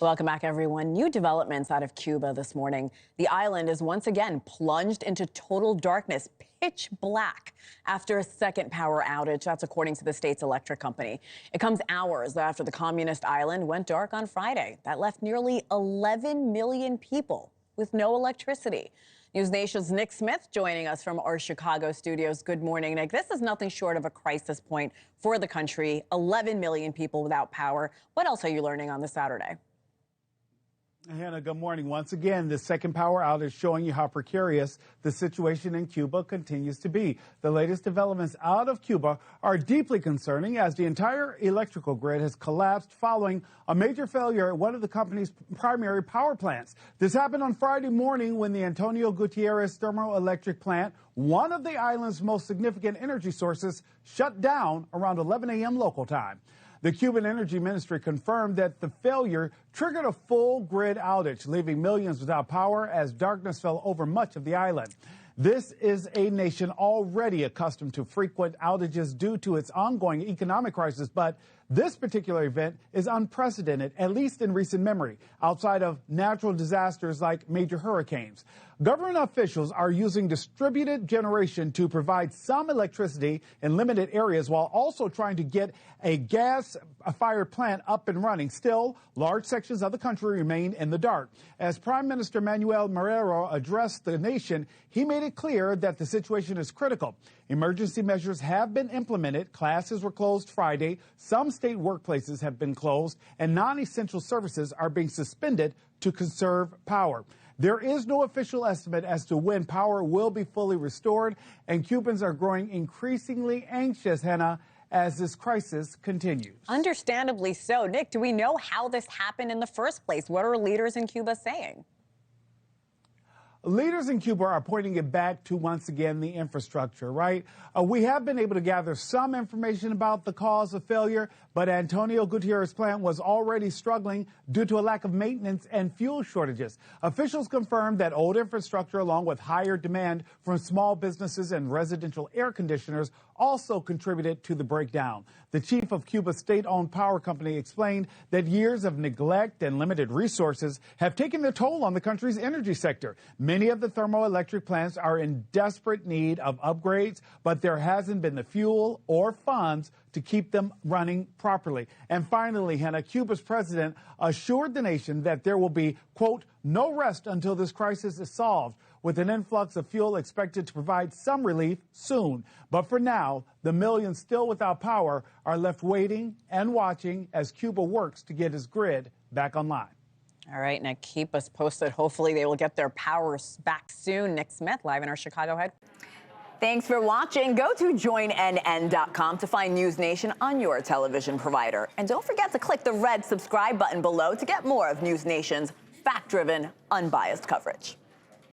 Welcome back, everyone. New developments out of Cuba this morning. The island is once again plunged into total darkness, pitch black, after a second power outage. That's according to the state's electric company. It comes hours after the communist island went dark on Friday. That left nearly 11 million people with no electricity. NewsNation's Nick Smith joining us from our Chicago studios. Good morning, Nick. This is nothing short of a crisis point for the country. 11 million people without power. What else are you learning on this Saturday? Hannah, good morning. Once again, the second power outage showing you how precarious the situation in Cuba continues to be. The latest developments out of Cuba are deeply concerning as the entire electrical grid has collapsed following a major failure at one of the company's primary power plants. This happened on Friday morning when the Antonio Gutierrez thermoelectric plant, one of the island's most significant energy sources, shut down around 11 a.m. local time. The Cuban Energy Ministry confirmed that the failure triggered a full grid outage, leaving millions without power as darkness fell over much of the island. This is a nation already accustomed to frequent outages due to its ongoing economic crisis, but this particular event is unprecedented, at least in recent memory, outside of natural disasters like major hurricanes. Government officials are using distributed generation to provide some electricity in limited areas while also trying to get a gas-fired plant up and running. Still, large sections of the country remain in the dark. As Prime Minister Manuel Marrero addressed the nation, he made it clear that the situation is critical. Emergency measures have been implemented. Classes were closed Friday. Some state workplaces have been closed, and non-essential services are being suspended to conserve power. There is no official estimate as to when power will be fully restored, and Cubans are growing increasingly anxious, Hannah, as this crisis continues. Understandably so. Nick, do we know how this happened in the first place? What are leaders in Cuba saying? Leaders in Cuba are pointing it back to, once again, the infrastructure, right? We have been able to gather some information about the cause of failure, but Antonio Gutierrez plant was already struggling due to a lack of maintenance and fuel shortages. Officials confirmed that old infrastructure, along with higher demand from small businesses and residential air conditioners, also contributed to the breakdown. The chief of Cuba's state-owned power company explained that years of neglect and limited resources have taken their toll on the country's energy sector. Many of the thermoelectric plants are in desperate need of upgrades, but there hasn't been the fuel or funds to keep them running properly. And finally, Hannah, Cuba's president assured the nation that there will be, quote, no rest until this crisis is solved, with an influx of fuel expected to provide some relief soon. But for now, the millions still without power are left waiting and watching as Cuba works to get its grid back online. All right, Nick, keep us posted. Hopefully they will get their powers back soon. Nick Smith, live in our Chicago headquarters. Thanks for watching. Go to joinnn.com to find NewsNation on your television provider. And don't forget to click the red subscribe button below to get more of NewsNation's fact-driven, unbiased coverage.